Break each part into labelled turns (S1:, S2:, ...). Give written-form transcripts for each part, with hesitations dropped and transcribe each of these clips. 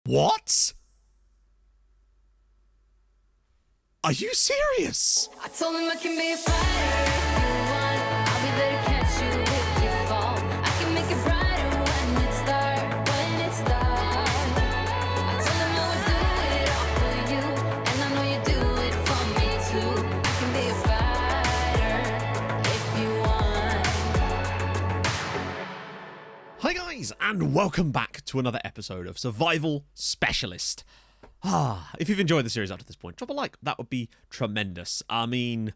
S1: What? Are you serious?
S2: I told him I can be a fighter if you want. I'll be there to catch you if you fall. I can make it brighter when it's dark, I told him I would do it all for you, and I know you do it for me too. I can be a fighter if you want.
S1: Hi guys, and welcome back to another episode of Survival Specialist. If you've enjoyed the series up to this point, drop a like. That would be tremendous. I mean,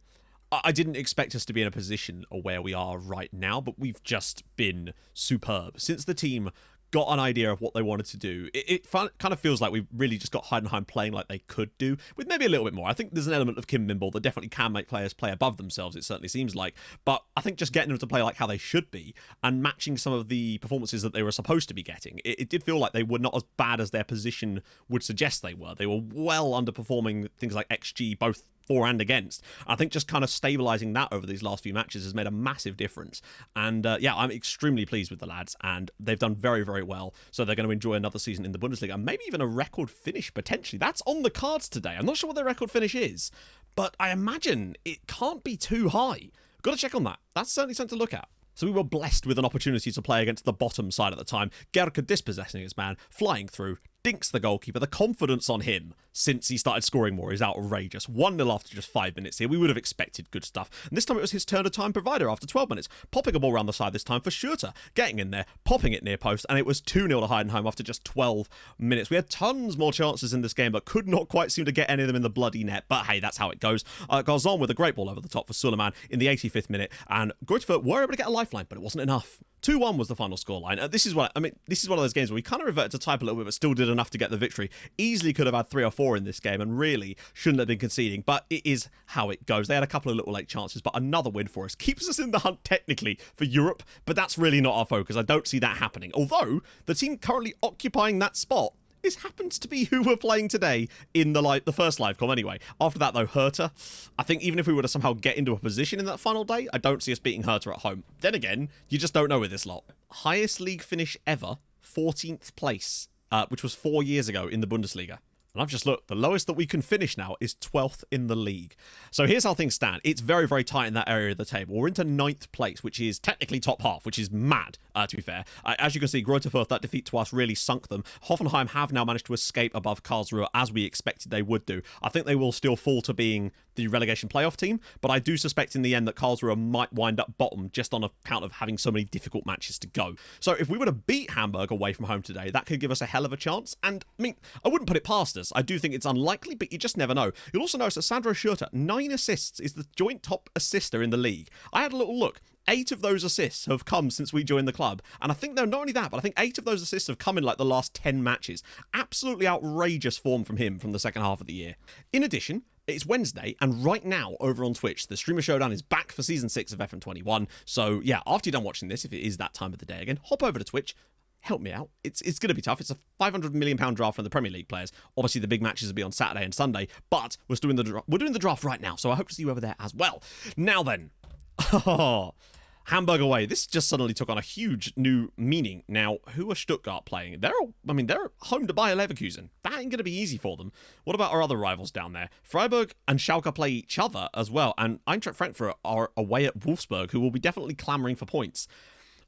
S1: I didn't expect us to be in a position where we are right now, but we've just been superb. Since the team got an idea of what they wanted to do, it kind of feels like we really just got Heidenheim playing like they could do, with maybe a little bit more. I think there's an element of Kim Mimble that definitely can make players play above themselves, it certainly seems like, but I think just getting them to play like how they should be, and matching some of the performances that they were supposed to be getting, it did feel like they were not as bad as their position would suggest they were. They were well underperforming things like XG, both for and against. I think just kind of stabilising that over these last few matches has made a massive difference. And yeah, I'm extremely pleased with the lads, and they've done very, very well. So they're going to enjoy another season in the Bundesliga, and maybe even a record finish, potentially. That's on the cards today. I'm not sure what their record finish is, but I imagine it can't be too high. Got to check on that. That's certainly something to look at. So we were blessed with an opportunity to play against the bottom side at the time. Gerke dispossessing his man, flying through, dinks the goalkeeper. The confidence on him since he started scoring more is outrageous. 1-0 after just 5 minutes here. We would have expected good stuff. And this time it was his turn of time provider after 12 minutes. Popping a ball around the side this time for Schurter. Getting in there, popping it near post, and it was 2-0 to Heidenheim after just 12 minutes. We had tons more chances in this game, but could not quite seem to get any of them in the bloody net. But hey, that's how it goes. Goes on with a great ball over the top for Suleiman in the 85th minute, and Greuther were able to get a lifeline, but it wasn't enough. 2-1 was the final scoreline. This is one of those games where we kind of reverted to type a little bit, but still did enough to get the victory. Easily could have had 3 or 4 in this game, and really shouldn't have been conceding, but it is how it goes. They had a couple of little late chances, but another win for us. Keeps us in the hunt technically for Europe, but that's really not our focus. I don't see that happening. Although, the team currently occupying that spot, this happens to be who we're playing today in the first live com anyway. After that though, Hertha, I think even if we were to somehow get into a position in that final day, I don't see us beating Hertha at home. Then again, you just don't know with this lot. Highest league finish ever, 14th place, which was 4 years ago in the Bundesliga. And I've just looked, the lowest that we can finish now is 12th in the league. So here's how things stand. It's very, very tight in that area of the table. We're into 9th place, which is technically top half, which is mad, to be fair. As you can see, Greuther Fürth, that defeat to us really sunk them. Hoffenheim have now managed to escape above Karlsruhe, as we expected they would do. I think they will still fall to being the relegation playoff team, but I do suspect in the end that Karlsruhe might wind up bottom just on account of having so many difficult matches to go. So if we were to beat Hamburg away from home today, that could give us a hell of a chance. And I mean, I wouldn't put it past us. I do think it's unlikely, but you just never know. You'll also notice that Sandro Schurter, 9 assists, is the joint top assister in the league. I had a little look. 8 of those assists have come since we joined the club. And I think, no, not only that, but I think 8 of those assists have come in like the last 10 matches. Absolutely outrageous form from him from the second half of the year. In addition, it's Wednesday, and right now, over on Twitch, the Streamer Showdown is back for Season 6 of FM21. So, yeah, after you're done watching this, if it is that time of the day again, hop over to Twitch. Help me out. It's going to be tough. It's a £500 million draft from the Premier League players. Obviously, the big matches will be on Saturday and Sunday, but we're doing the draft right now, so I hope to see you over there as well. Now then, Hamburg away. This just suddenly took on a huge new meaning. Now, who are Stuttgart playing? They're home to Bayer Leverkusen. That ain't going to be easy for them. What about our other rivals down there? Freiburg and Schalke play each other as well, and Eintracht Frankfurt are away at Wolfsburg, who will be definitely clamouring for points.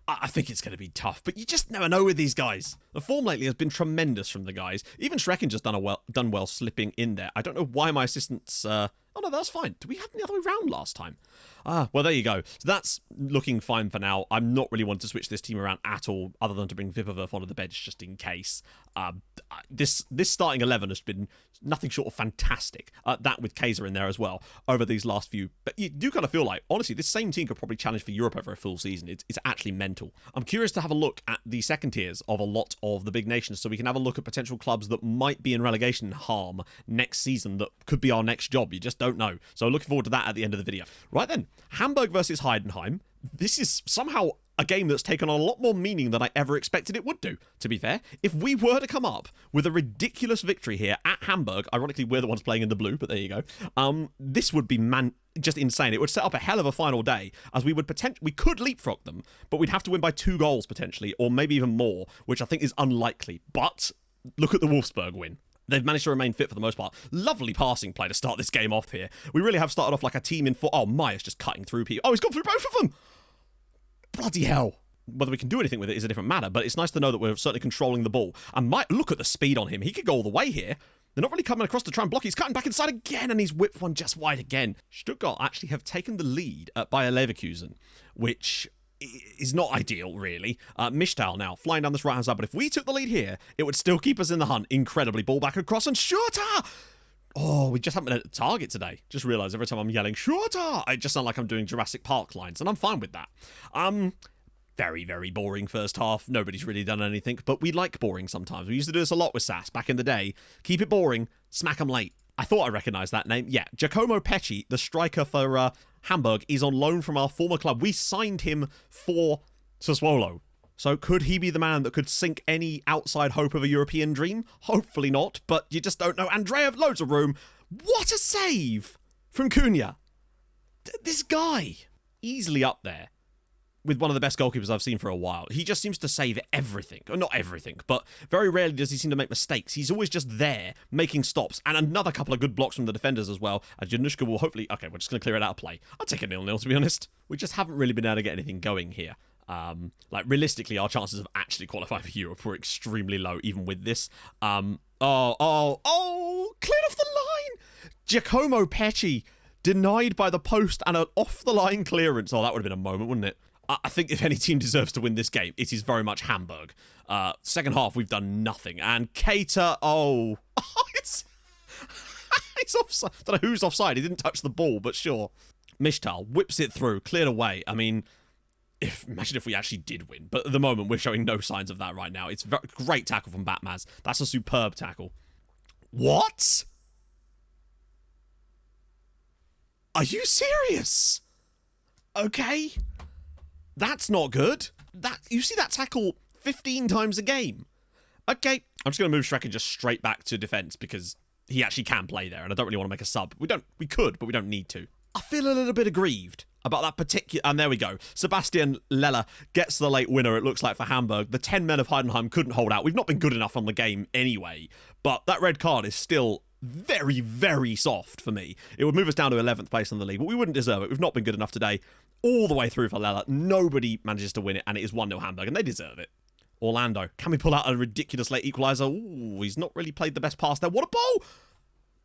S1: I think it's going to be tough, but you just never know with these guys. The form lately has been tremendous from the guys. Even Schrecken just done well slipping in there. I don't know why my assistants... Oh no, that's fine. Did we have them the other way round last time? Well, there you go. So that's looking fine for now. I'm not really wanting to switch this team around at all, other than to bring Vipperwerf onto the bench just in case. This starting 11 has been nothing short of fantastic. That with Kaiser in there as well over these last few. But you do kind of feel like, honestly, this same team could probably challenge for Europe over a full season. It's actually mental. I'm curious to have a look at the second tiers of a lot of the big nations, so we can have a look at potential clubs that might be in relegation harm next season that could be our next job. You just don't know. So looking forward to that at the end of the video. Right then, Hamburg versus Heidenheim. This is somehow a game that's taken on a lot more meaning than I ever expected it would do, to be fair. If we were to come up with a ridiculous victory here at Hamburg, ironically we're the ones playing in the blue, but there you go, this would be just insane. It would set up a hell of a final day, as we could leapfrog them, but we'd have to win by 2 goals potentially, or maybe even more, which I think is unlikely. But look at the Wolfsburg win. They've managed to remain fit for the most part. Lovely passing play to start this game off here. We really have started off like a team in four. Oh, Maya's just cutting through people. Oh, he's gone through both of them. Bloody hell. Whether we can do anything with it is a different matter, but it's nice to know that we're certainly controlling the ball. And look at the speed on him. He could go all the way here. They're not really coming across to try and block. He's cutting back inside again, and he's whipped one just wide again. Stuttgart actually have taken the lead at Bayer Leverkusen, which is not ideal, really. Michtal now flying down this right-hand side, but if we took the lead here, it would still keep us in the hunt. Incredibly. Ball back across, and Schurter! Oh, we just haven't been at the target today. Just realised every time I'm yelling, Schurter! I just sound like I'm doing Jurassic Park lines, and I'm fine with that. Very, very boring first half. Nobody's really done anything, but we like boring sometimes. We used to do this a lot with SAS back in the day. Keep it boring, smack 'em late. I thought I recognised that name. Yeah, Giacomo Pecci, the striker for Hamburg, is on loan from our former club. We signed him for Sassuolo. So could he be the man that could sink any outside hope of a European dream? Hopefully not, but you just don't know. Andreev, loads of room. What a save from Cunha. This guy, easily up there with one of the best goalkeepers I've seen for a while. He just seems to save everything. Or not everything, but very rarely does he seem to make mistakes. He's always just there, making stops. And another couple of good blocks from the defenders as well. And Januszka will hopefully... Okay, we're just going to clear it out of play. I'll take a 0-0, to be honest. We just haven't really been able to get anything going here. Realistically, our chances of actually qualifying for Europe were extremely low, even with this. Cleared off the line! Giacomo Pecci denied by the post and an off-the-line clearance. Oh, that would have been a moment, wouldn't it? I think if any team deserves to win this game, it is very much Hamburg. Second half, we've done nothing. And Keita, it's offside. I don't know who's offside. He didn't touch the ball, but sure. Michtal whips it through, cleared away. I mean, imagine if we actually did win. But at the moment, we're showing no signs of that right now. It's a great tackle from Batmaz. That's a superb tackle. What? Are you serious? Okay. That's not good. You see that tackle 15 times a game. Okay, I'm just going to move Schrecken just straight back to defence because he actually can play there and I don't really want to make a sub. We could, but we don't need to. I feel a little bit aggrieved about that particular... And there we go. Sebastian Leller gets the late winner, it looks like, for Hamburg. The 10 men of Heidenheim couldn't hold out. We've not been good enough on the game anyway, but that red card is still very, very soft for me. It would move us down to 11th place in the league, but we wouldn't deserve it. We've not been good enough today. All the way through for Leller. Nobody manages to win it, and it is 1-0 Hamburg, and they deserve it. Orlando. Can we pull out a ridiculous late equaliser? Ooh, he's not really played the best pass there. What a ball!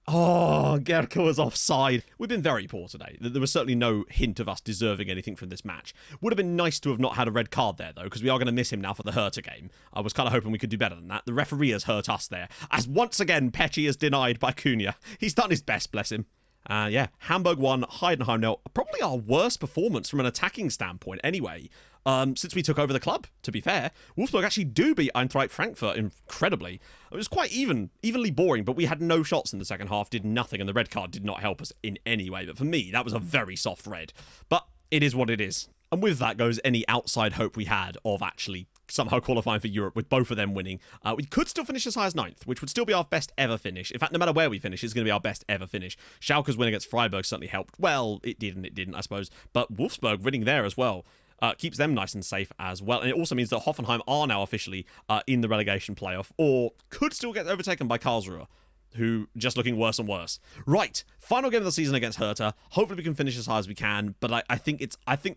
S1: Oh, Gerke was offside. We've been very poor today. There was certainly no hint of us deserving anything from this match. Would have been nice to have not had a red card there, though, because we are going to miss him now for the Hertha game. I was kind of hoping we could do better than that. The referee has hurt us there. As once again, Pecci is denied by Cunha. He's done his best, bless him. Hamburg 1, Heidenheim 0. Probably our worst performance from an attacking standpoint anyway, since we took over the club, to be fair. Wolfsburg actually do beat Eintracht Frankfurt incredibly. It was quite evenly boring, but we had no shots in the second half, did nothing, and the red card did not help us in any way. But for me, that was a very soft red. But it is what it is. And with that goes any outside hope we had of actually somehow qualifying for Europe with both of them winning. We could still finish as high as 9th, which would still be our best ever finish. In fact, no matter where we finish, it's going to be our best ever finish. Schalke's win against Freiburg certainly helped. Well, it did and it didn't, I suppose. But Wolfsburg winning there as well keeps them nice and safe as well. And it also means that Hoffenheim are now officially in the relegation playoff, or could still get overtaken by Karlsruhe, who just looking worse and worse. Right, final game of the season against Hertha. Hopefully we can finish as high as we can, but I think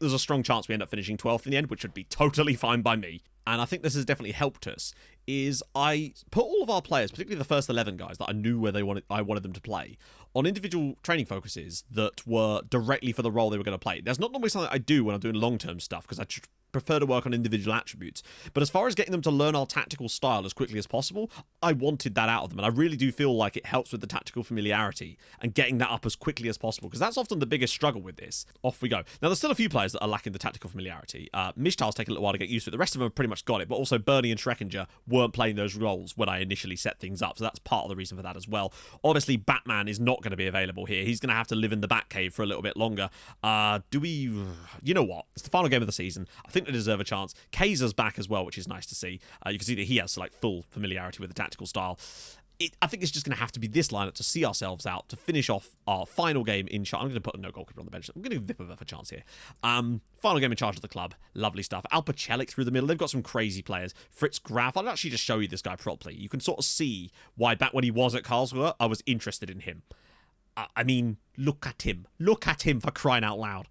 S1: there's a strong chance we end up finishing 12th in the end, which would be totally fine by me. And I think this has definitely helped us, is I put all of our players, particularly the first 11 guys that I knew where I wanted them to play, on individual training focuses that were directly for the role they were going to play. That's not normally something I do when I'm doing long-term stuff, because I prefer to work on individual attributes. But as far as getting them to learn our tactical style as quickly as possible, I wanted that out of them. And I really do feel like it helps with the tactical familiarity and getting that up as quickly as possible, because that's often the biggest struggle with this. Off we go. Now, there's still a few players that are lacking the tactical familiarity. Michtal's taken a little while to get used to it. The rest of them have pretty much got it, but also Bernie and Schreckinger weren't playing those roles when I initially set things up, so that's part of the reason for that as well. Obviously, Batman is not going to be available here. He's going to have to live in the Batcave for a little bit longer. You know what? It's the final game of the season. I think they deserve a chance. Kaiser's back as well, which is nice to see. You can see that he has like full familiarity with the tactical style. I think it's just going to have to be this lineup to see ourselves out, to finish off our final game in charge. I'm going to put no goalkeeper on the bench. I'm going to give Vipov a chance here. Final game in charge of the club. Lovely stuff. Alpacelik through the middle. They've got some crazy players. Fritz Graf. I'll actually just show you this guy properly. You can sort of see why back when he was at Karlsruhe, I was interested in him. I mean, look at him. Look at him, for crying out loud.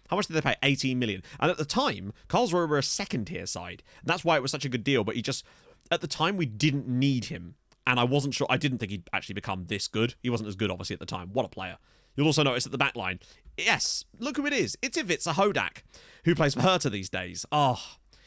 S1: How much did they pay? 18 million. And at the time, Karlsruhe were a second-tier side. And that's why it was such a good deal. But he just, at the time, we didn't need him. And I wasn't sure. I didn't think he'd actually become this good. He wasn't as good, obviously, at the time. What a player. You'll also notice at the back line, yes, look who it is. It's Ivica Hodak, who plays for Hertha these days. Oh,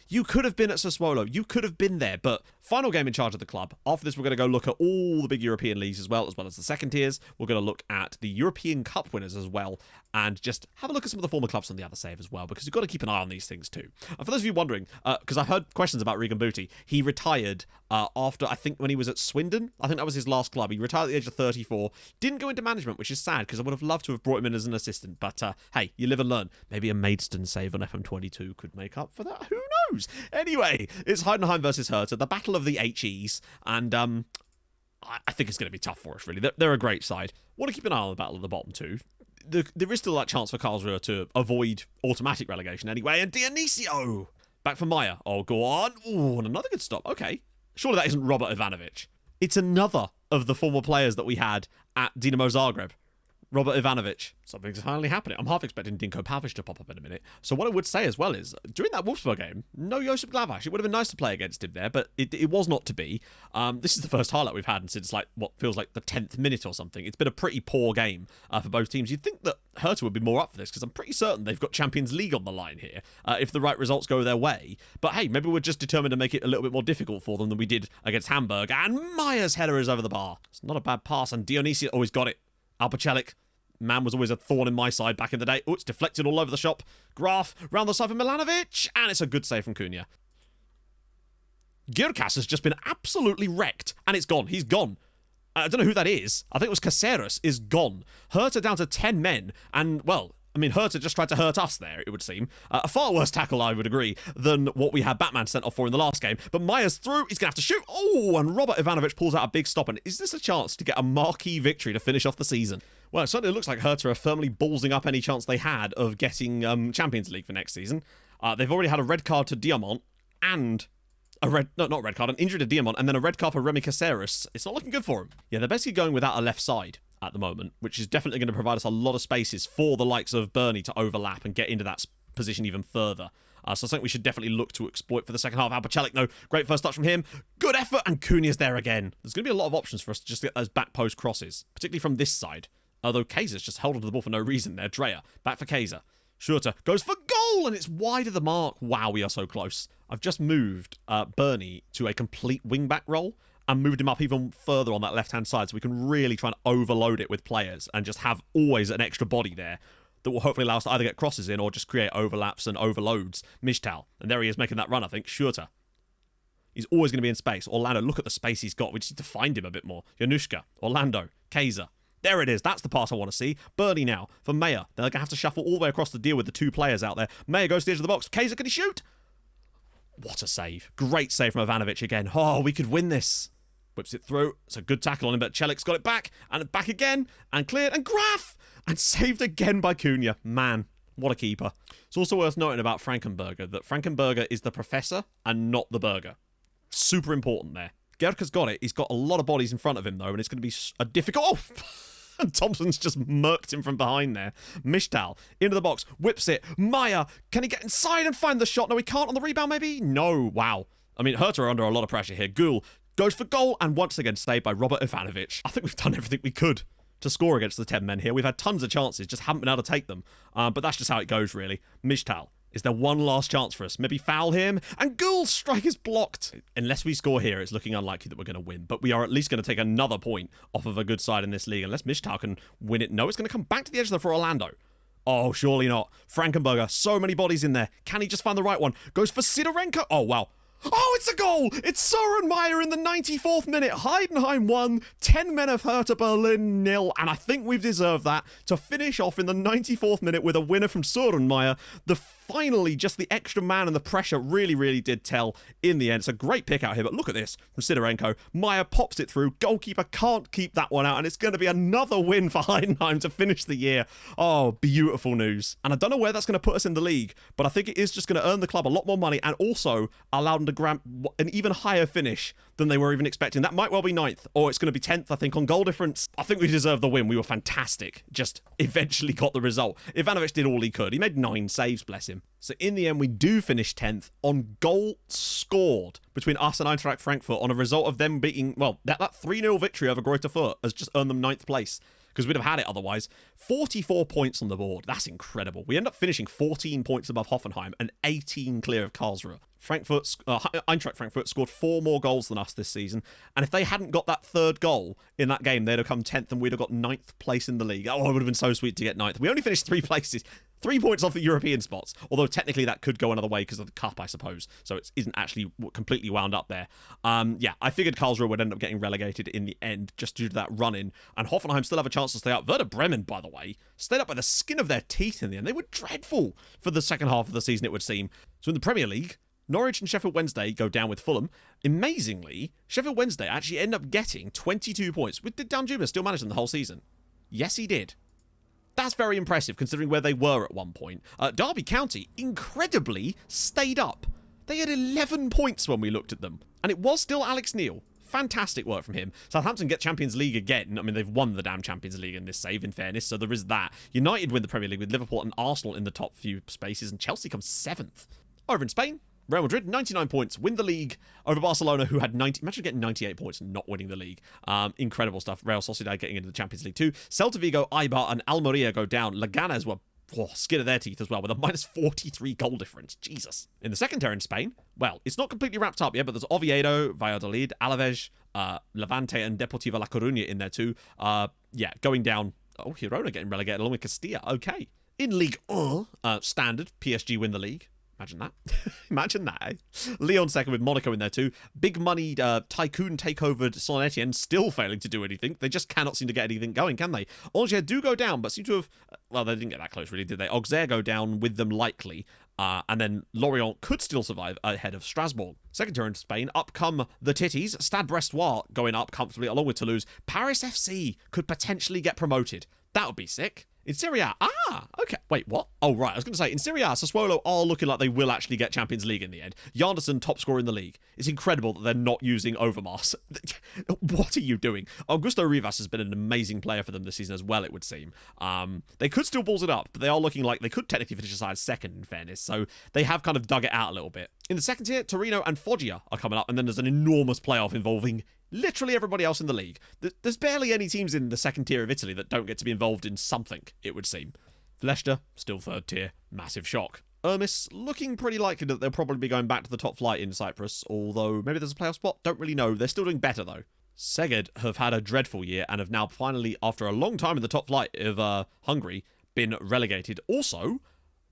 S1: you could have been at Sassuolo. You could have been there. But final game in charge of the club. After this, we're going to go look at all the big European leagues as well as the second tiers. We're going to look at the European Cup winners as well, and just have a look at some of the former clubs on the other save as well, because you've got to keep an eye on these things too. And for those of you wondering, because I heard questions about Regan Booty, he retired after, I think, when he was at Swindon. I think that was his last club. He retired at the age of 34. Didn't go into management, which is sad, because I would have loved to have brought him in as an assistant. But hey, you live and learn. Maybe a Maidstone save on FM22 could make up for that. Who knows? Anyway, it's Heidenheim versus Hertha, the battle of the HEs, and I think it's going to be tough for us, really. They're a great side. Want to keep an eye on the battle of the bottom two. There is still that chance for Karlsruhe to avoid automatic relegation anyway. And Dionisio back for Maya. Oh, go on. Oh, and another good stop. Okay. Surely that isn't Robert Ivanovic. It's another of the former players that we had at Dinamo Zagreb. Robert Ivanovic. Something's finally happening. I'm half expecting Dinko Pavic to pop up in a minute. So what I would say as well is, during that Wolfsburg game, no Josip Glavac. It would have been nice to play against him there, but it was not to be. This is the first highlight we've had since, like, what feels like the 10th minute or something. It's been a pretty poor game for both teams. You'd think that Hertha would be more up for this, because I'm pretty certain they've got Champions League on the line here, if the right results go their way. But hey, maybe we're just determined to make it a little bit more difficult for them than we did against Hamburg. And Maya's header is over the bar. It's not a bad pass, and Dionisio always got it. Alpacelik. Man was always a thorn in my side back in the day. Oh, it's deflected all over the shop. Graf round the side for Milanovic. And it's a good save from Cunha. Girkas has just been absolutely wrecked. And it's gone. He's gone. I don't know who that is. I think it was Caceres is gone. Hertha down to 10 men. And, well, I mean, Hertha just tried to hurt us there, it would seem. A far worse tackle, I would agree, than what we had Batman sent off for in the last game. But Maya's through. He's going to have to shoot. Oh, and Robert Ivanovic pulls out a big stop. And is this a chance to get a marquee victory to finish off the season? Well, it certainly looks like Hertha are firmly ballsing up any chance they had of getting Champions League for next season. They've already had a red card to Diamant and an injury to Diamant, and then a red card for Remy Caceres. It's not looking good for him. Yeah, they're basically going without a left side at the moment, which is definitely going to provide us a lot of spaces for the likes of Burnley to overlap and get into that position even further. So I think we should definitely look to exploit for the second half. Alpacelik, no, great first touch from him. Good effort, and Cunha's there again. There's going to be a lot of options for us to just get those back post crosses, particularly from this side. Although Kaiser's just held onto the ball for no reason there. Dreyer, back for Kaiser. Schurter goes for goal, and it's wide of the mark. Wow, we are so close. I've just moved Bernie to a complete wing-back role and moved him up even further on that left-hand side so we can really try and overload it with players and just have always an extra body there that will hopefully allow us to either get crosses in or just create overlaps and overloads. Mishtal, and there he is making that run, I think. Schurter. He's always going to be in space. Orlando, look at the space he's got. We just need to find him a bit more. Januszka, Orlando, Kaiser. There it is. That's the pass I want to see. Bernie now for Mayer. They're going to have to shuffle all the way across the deal with the two players out there. Mayer goes to the edge of the box. Kaiser, can he shoot? What a save. Great save from Ivanovic again. Oh, we could win this. Whips it through. It's a good tackle on him, but Celik's got it back. And back again. And cleared. And Graf! And saved again by Cunha. Man, what a keeper. It's also worth noting about Frankenberger that Frankenberger is the professor and not the burger. Super important there. Gerka's got it. He's got a lot of bodies in front of him, though, and it's going to be a difficult... Oh! And Thompson's just murked him from behind there. Mishtal, into the box, whips it. Maya, can he get inside and find the shot? No, he can't on the rebound, maybe? No, wow. I mean, Hertha are under a lot of pressure here. Gül goes for goal, and once again saved by Robert Ivanovic. I think we've done everything we could to score against the 10 men here. We've had tons of chances, just haven't been able to take them. But that's just how it goes, really. Mishtal. Is there one last chance for us? Maybe foul him? And Gül's strike is blocked. Unless we score here, it's looking unlikely that we're going to win. But we are at least going to take another point off of a good side in this league. Unless Mishtal can win it. No, it's going to come back to the edge of the for Orlando. Oh, surely not. Frankenberger, so many bodies in there. Can he just find the right one? Goes for Sidorenko. Oh, wow. Oh, it's a goal! It's Søren Meyer in the 94th minute. Heidenheim 1, 10 men of Hertha Berlin 0. And I think we've deserved that to finish off in the 94th minute with a winner from Søren Meyer. The finally, just the extra man and the pressure really, really did tell in the end. It's a great pick out here, but look at this from Sidorenko. Meyer pops it through. Goalkeeper can't keep that one out, and it's going to be another win for Heidenheim to finish the year. Oh, beautiful news. And I don't know where that's going to put us in the league, but I think it is just going to earn the club a lot more money and also allow them to grab an even higher finish than they were even expecting. That might well be 9th, or it's going to be 10th, I think, on goal difference. I think we deserve the win. We were fantastic. Just eventually got the result. Ivanovic did all he could. He made 9 saves, bless him. So in the end, we do finish 10th on goal scored between us and Eintracht Frankfurt on a result of them beating, well, that 3-0 victory over Greuther Fürth has just earned them 9th place, because we'd have had it otherwise. 44 points on the board. That's incredible. We end up finishing 14 points above Hoffenheim and 18 clear of Karlsruhe. Eintracht Frankfurt scored 4 more goals than us this season, and if they hadn't got that 3rd goal in that game, they'd have come 10th and we'd have got 9th place in the league. Oh, it would have been so sweet to get 9th. We only finished 3 places. 3 points off the European spots, although technically that could go another way because of the cup, I suppose. So it isn't actually completely wound up there. Yeah, I figured Karlsruhe would end up getting relegated in the end just due to that run-in, and Hoffenheim still have a chance to stay up. Werder Bremen, by the way, stayed up by the skin of their teeth in the end. They were dreadful for the second half of the season, it would seem. So in the Premier League, Norwich and Sheffield Wednesday go down with Fulham. Amazingly, Sheffield Wednesday actually end up getting 22 points. Did Danjuma still manage them the whole season? Yes, he did. That's very impressive considering where they were at one point. Derby County, incredibly, stayed up. They had 11 points when we looked at them. And it was still Alex Neil. Fantastic work from him. Southampton get Champions League again. I mean, they've won the damn Champions League in this save, in fairness, so there is that. United win the Premier League with Liverpool and Arsenal in the top few spaces, and Chelsea comes 7th. Over in Spain, Real Madrid, 99 points, win the league over Barcelona, who had 90. Imagine getting 98 points and not winning the league. Incredible stuff. Real Sociedad getting into the Champions League too. Celta Vigo, Eibar, and Almeria go down. Leganes were skin of their teeth as well, with a minus 43 goal difference. Jesus. In the second tier in Spain, well, it's not completely wrapped up yet, but there's Oviedo, Valladolid, Alaves, Levante, and Deportiva La Coruña in there too. Yeah, going down. Oh, Girona getting relegated along with Castilla. Okay. In League 1, standard, PSG win the league. Imagine that. Imagine that, eh? Lyon second with Monaco in there too. Big money tycoon takeover Saint Etienne still failing to do anything. They just cannot seem to get anything going, can they? Angers do go down, but seem to have... Well, they didn't get that close, really, did they? Auxerre go down with them likely. And then Lorient could still survive ahead of Strasbourg. Second tier in Spain, up come the Titties. Stade Brestois going up comfortably along with Toulouse. Paris FC could potentially get promoted. That would be sick. In Serie A, okay. Wait, what? Oh, right. I was going to say, in Serie A, Sassuolo are looking like they will actually get Champions League in the end. Janderson, top scorer in the league. It's incredible that they're not using Overmars. What are you doing? Augusto Rivas has been an amazing player for them this season as well, it would seem. They could still balls it up, but they are looking like they could technically finish aside second, in fairness. So they have kind of dug it out a little bit. In the second tier, Torino and Foggia are coming up, and then there's an enormous playoff involving literally everybody else in the league. There's barely any teams in the second tier of Italy that don't get to be involved in something, it would seem. Leicester, still third tier. Massive shock. Ermis, looking pretty likely that they'll probably be going back to the top flight in Cyprus, although maybe there's a playoff spot. Don't really know. They're still doing better, though. Szeged have had a dreadful year and have now finally, after a long time in the top flight of Hungary, been relegated. Also,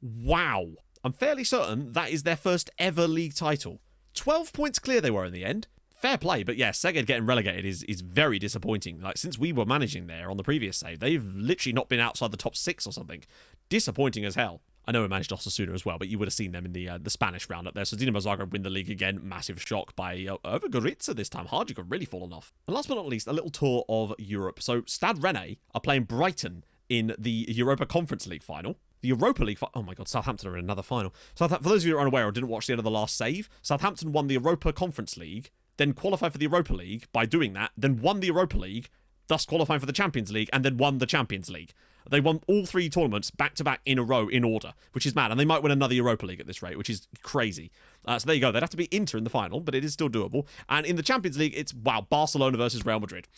S1: wow. I'm fairly certain that is their first ever league title. 12 points clear they were in the end. Fair play, but yeah, Szeged getting relegated is very disappointing. Like, since we were managing there on the previous save, they've literally not been outside the top 6 or something. Disappointing as hell. I know we managed Osasuna as well, but you would have seen them in the Spanish round up there. So Dinamo Zagreb win the league again. Massive shock by over Gorica this time. Hajduk have really fallen off. And last but not least, a little tour of Europe. So Stade Rennais are playing Brighton in the Europa Conference League final. The Europa League... Oh my God, Southampton are in another final. For those of you who are unaware or didn't watch the end of the last save, Southampton won the Europa Conference League, then qualified for the Europa League by doing that, then won the Europa League, thus qualifying for the Champions League, and then won the Champions League. They won all 3 tournaments back-to-back in a row in order, which is mad. And they might win another Europa League at this rate, which is crazy. So there you go. They'd have to be Inter in the final, but it is still doable. And in the Champions League, it's, wow, Barcelona versus Real Madrid.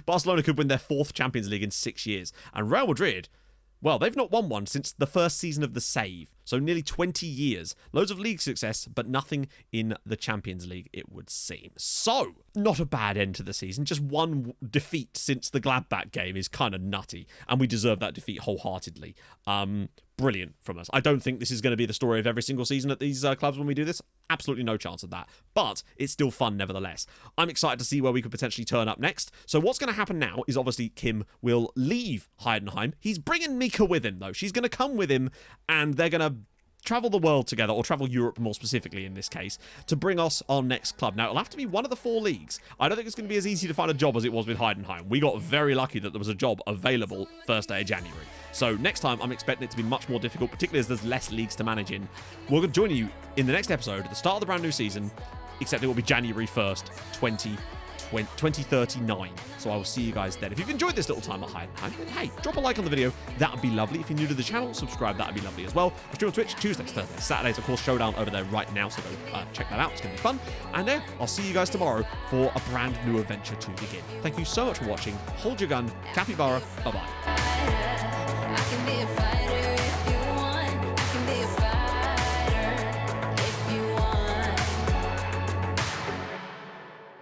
S1: Barcelona could win their 4th Champions League in 6 years. And Real Madrid... Well, they've not won one since the first season of the save, so nearly 20 years. Loads of league success, but nothing in the Champions League, it would seem. So, not a bad end to the season. Just one defeat since the Gladbach game is kind of nutty, and we deserve that defeat wholeheartedly. Brilliant from us. I don't think this is going to be the story of every single season at these clubs when we do this. Absolutely no chance of that. But it's still fun nevertheless. I'm excited to see where we could potentially turn up next. So what's going to happen now is obviously Kim will leave Heidenheim. He's bringing Mika with him though. She's going to come with him and they're going to travel the world together, or travel Europe more specifically in this case, to bring us our next club. Now, it'll have to be one of the 4 leagues. I don't think it's going to be as easy to find a job as it was with Heidenheim. We got very lucky that there was a job available first day of January. So next time, I'm expecting it to be much more difficult, particularly as there's less leagues to manage in. We're going to join you in the next episode at the start of the brand new season, except it will be January 1st, 2039. So I will see you guys then. If you've enjoyed this little time at Heidenheim, then hey, drop a like on the video. That would be lovely. If you're new to the channel, subscribe. That would be lovely as well. I stream on Twitch Tuesdays, Thursdays, Saturdays. Of course, Showdown over there right now. So go check that out. It's going to be fun. And I'll see you guys tomorrow for a brand new adventure to begin. Thank you so much for watching. Hold your gun. Capybara. Bye-bye.
S2: I can be a fighter.